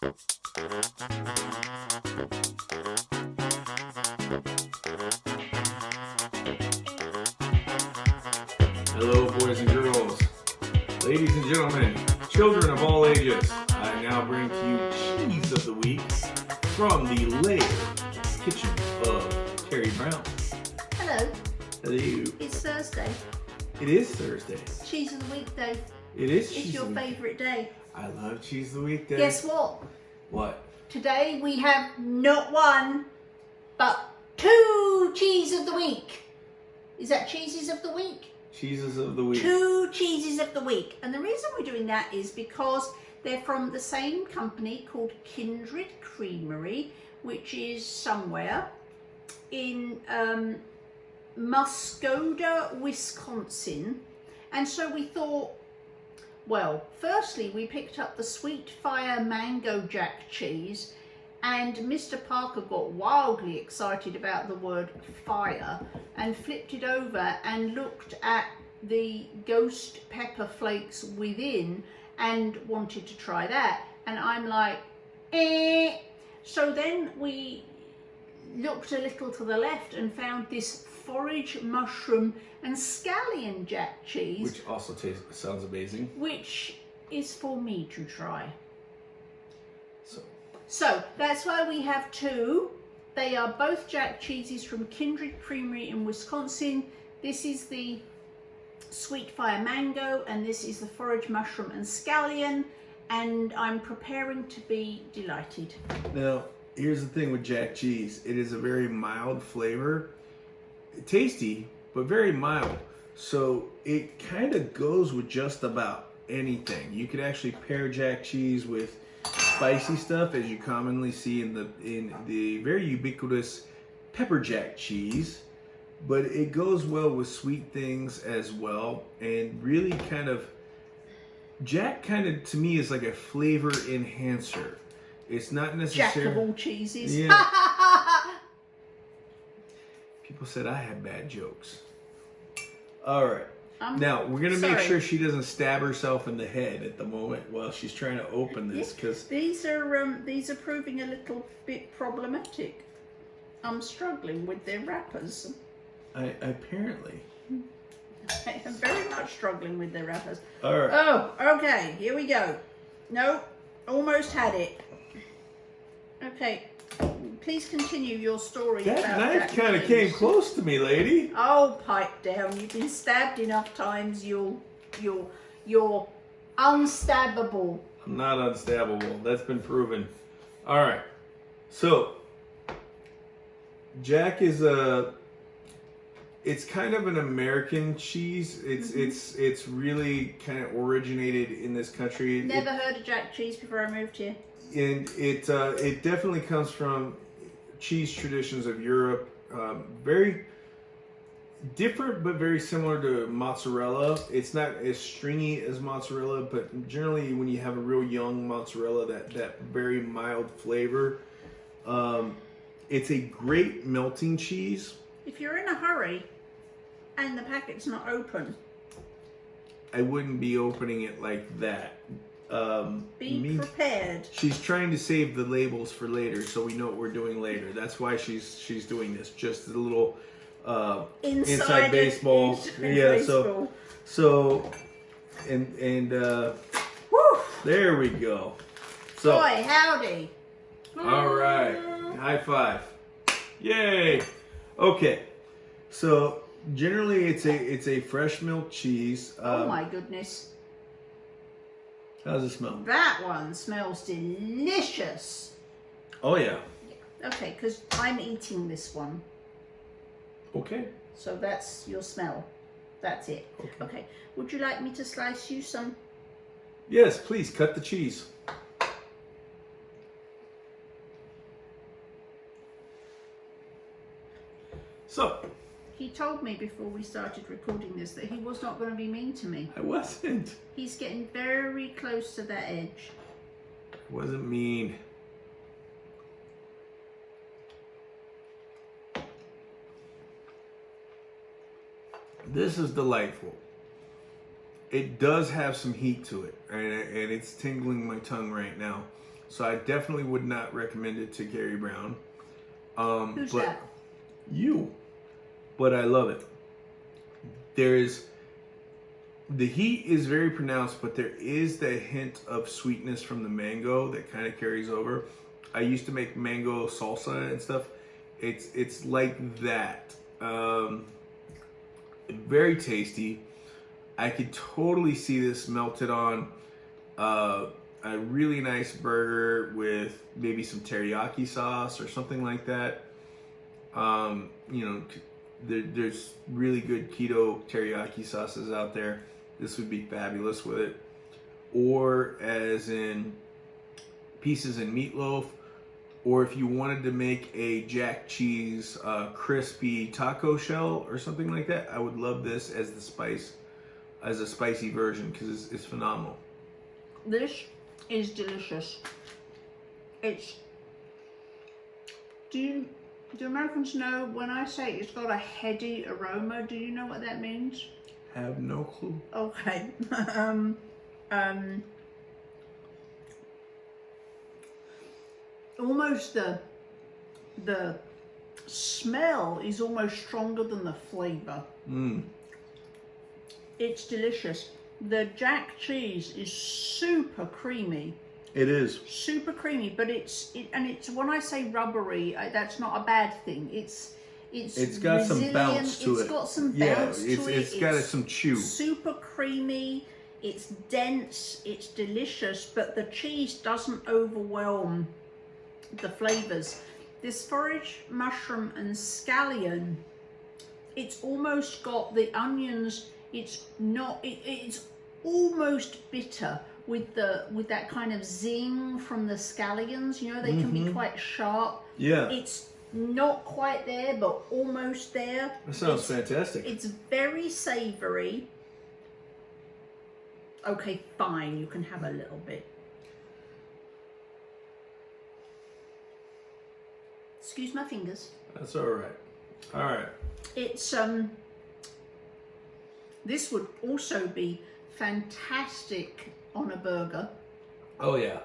Hello, boys and girls, ladies and gentlemen, children of all ages. I now bring to you Cheese of the Week from the lair kitchen of Carrie Brown. Hello. Hello. It's Thursday. It is Thursday. Cheese of the Week day. It is It's Cheese your of the Week. favourite day. I love Cheese of the Week day. Guess what? What? Today we have not one, but two Cheese of the Week. Is that Cheeses of the Week? Cheeses of the Week. Two Cheeses of the Week. And the reason we're doing that is because they're from the same company called Kindred Creamery, which is somewhere in Muscoda, Wisconsin. And so we thought, well, firstly, we picked up the Sweet Fire Mango Jack Cheese, and Mr. Parker got wildly excited about the word fire and flipped it over and looked at the ghost pepper flakes within and wanted to try that. And I'm like, eh. So then we looked a little to the left and found this forage mushroom and scallion jack cheese, Which also sounds amazing. which is for me to try. So, So that's why we have two. They are both jack cheeses from Kindred Creamery in Wisconsin. This is the Sweet Fire Mango and this is the Forage Mushroom and Scallion, and I'm preparing to be delighted. now, here's the thing with jack cheese. It is a very mild flavor. Tasty, but very mild. So it kind of goes with just about anything. You could actually pair jack cheese with spicy stuff, as you commonly see in the very ubiquitous pepper jack cheese. But it goes well with sweet things as well, and really Jack to me is like a flavor enhancer. It's not necessarily Jack of all cheeses. Yeah. People said I had bad jokes. All right. Now, we're going to make sure she doesn't stab herself in the head at the moment while she's trying to open this, because these are proving a little bit problematic. I'm struggling with their wrappers. apparently. I am very much struggling with their wrappers. All right. Oh, okay. Here we go. No, almost had it. Okay. Please continue your story. That about knife Jack kind of cheese. came close to me, lady. Oh, pipe down. You've been stabbed enough times. You're unstabbable. I'm not unstabbable. That's been proven. All right. So, Jack is it's kind of an American cheese. It's really kind of originated in this country. Never heard of Jack cheese before I moved here. And it definitely comes from cheese traditions of Europe. Very different, but very similar to mozzarella. It's not as stringy as mozzarella, but generally when you have a real young mozzarella, that very mild flavor. It's a great melting cheese. If you're in a hurry and the packet's not open, I wouldn't be opening it like that. be prepared. She's trying to save the labels for later, so we know what we're doing later. That's why she's doing this. Just a little inside baseball. Baseball. So Woo! there we go. So Boy, howdy. all right, high five. Yay. Okay. So generally it's a fresh milk cheese. Oh my goodness. How does it smell? That one smells delicious. Oh yeah. Okay, because I'm eating this one. Okay. So that's your smell. That's it. Okay. Would you like me to slice you some? Yes, please cut the cheese. So, He told me before we started recording this that he was not going to be mean to me. I wasn't. He's getting very close to that edge. I wasn't mean. This is delightful. It does have some heat to it, and it's tingling my tongue right now. So I definitely would not recommend it to Carrie Brown. Who's but that? You. But I love it. The heat is very pronounced, but there is that hint of sweetness from the mango that kind of carries over. I used to make mango salsa and stuff. It's like that. Very tasty. I could totally see this melted on a really nice burger with maybe some teriyaki sauce or something like that. There's really good keto teriyaki sauces out there. This would be fabulous with it. Or as in pieces in meatloaf. Or if you wanted to make a jack cheese crispy taco shell or something like that, I would love this as a spicy version, because it's phenomenal. This is delicious. Do Americans know when I say it's got a heady aroma? Do you know what that means? Have no clue. Okay. Almost the smell is almost stronger than the flavor. It's delicious. The jack cheese is super creamy. It is Super creamy, but it's when I say rubbery, that's not a bad thing. It's got some resilient, bounce to it. It's got some bounce to it. It's got some chew. Super creamy. It's dense. It's delicious, but the cheese doesn't overwhelm the flavors. This forage, mushroom, and scallion, it's almost got the onions. It's almost bitter with that kind of zing from the scallions. You know, they can be quite sharp. Yeah. It's not quite there, but almost there. That sounds fantastic. It's very savory. Okay, fine, you can have a little bit. Excuse my fingers. That's all right. All right. It's this would also be fantastic on a burger. Oh yeah.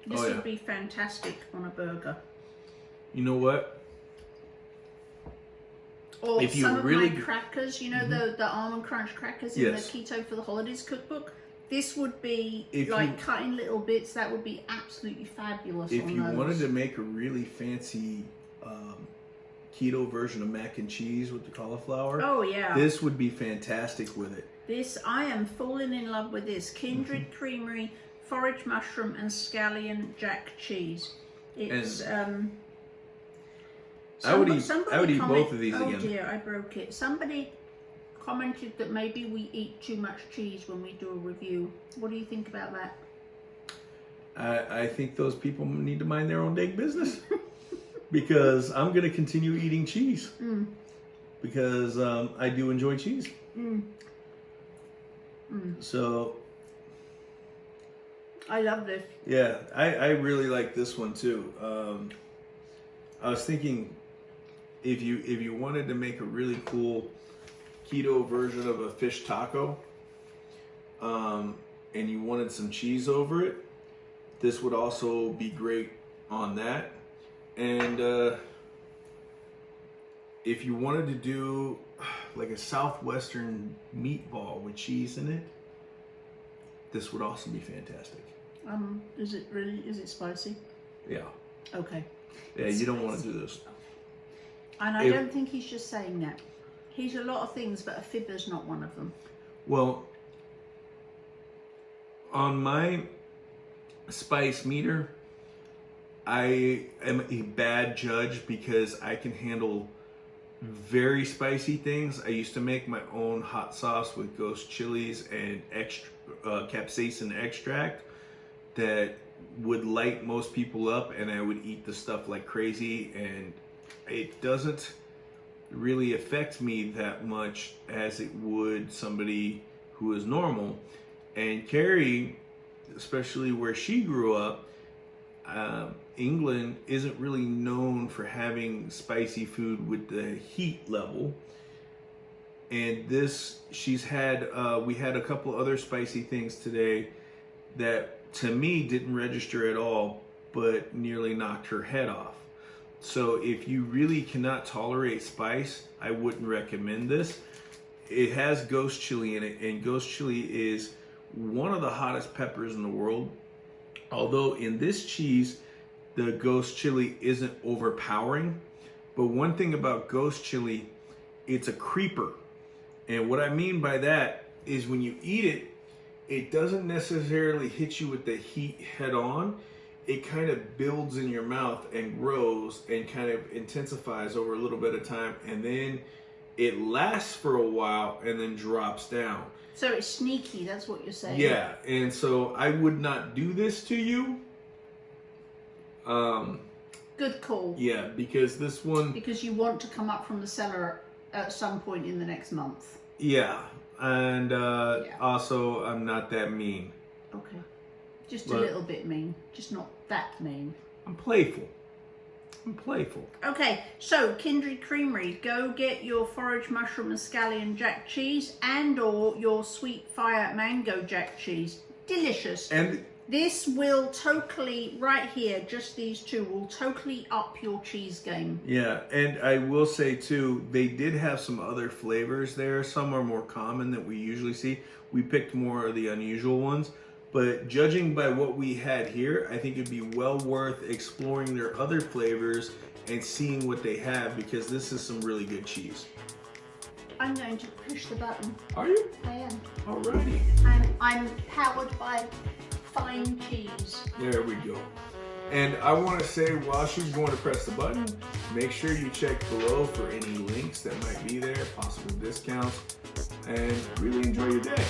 This would be fantastic on a burger. You know what? Or if you some really of my crackers, you know, the almond crunch crackers in the Keto for the Holidays cookbook. This would be cut in little bits. That would be absolutely fabulous. If you wanted to make a really fancy keto version of mac and cheese with the cauliflower, oh yeah, this would be fantastic with it. This, I am falling in love with this. Kindred Creamery, forage mushroom and scallion jack cheese. It's I would eat both of these again. Oh dear, I broke it. Somebody commented that maybe we eat too much cheese when we do a review. What do you think about that? I think those people need to mind their own dang business. Because I'm going to continue eating cheese. Because I do enjoy cheese. So I love this. Yeah, I really like this one too. I was thinking if you wanted to make a really cool keto version of a fish taco, and you wanted some cheese over it, this would also be great on that. And if you wanted to do like a southwestern meatball with cheese in it, this would also be fantastic. Is it spicy? Yeah. Okay. Yeah, you don't want to do this. And I don't think he's just saying that. He's a lot of things, but a fibber's not one of them. Well, on my spice meter, I am a bad judge because I can handle very spicy things. I used to make my own hot sauce with ghost chilies and capsaicin extract that would light most people up, and I would eat the stuff like crazy, and it doesn't really affect me that much as it would somebody who is normal. And Carrie, especially where she grew up, England isn't really known for having spicy food with the heat level. And this, she's had, we had a couple other spicy things today that to me didn't register at all. but nearly knocked her head off. So if you really cannot tolerate spice, I wouldn't recommend this. It has ghost chili in it, and ghost chili is one of the hottest peppers in the world. Although in this cheese, the ghost chili isn't overpowering. But one thing about ghost chili, it's a creeper. And what I mean by that is when you eat it, it doesn't necessarily hit you with the heat head on. It kind of builds in your mouth and grows and kind of intensifies over a little bit of time, and then it lasts for a while and then drops down. So it's sneaky, that's what you're saying. Yeah, and so I would not do this to you. Good call. Yeah, because this one... Because you want to come up from the cellar at some point in the next month. Yeah, and also I'm not that mean. Okay. Just a little bit mean, just not that mean. I'm playful. I'm playful. Okay, so Kindred Creamery, go get your forage mushroom and scallion jack cheese and or your sweet fire mango jack cheese. Delicious. And this will totally, right here, just these two, will totally up your cheese game. yeah, and I will say too, they did have some other flavors there. Some are more common that we usually see. We picked more of the unusual ones. But judging by what we had here, I think it'd be well worth exploring their other flavors and seeing what they have, because this is some really good cheese. I'm going to push the button. Are you? I am. Alrighty. I'm powered by fine cheese. There we go. And I want to say, while she's going to press the button, make sure you check below for any links that might be there, possible discounts, and really enjoy your day.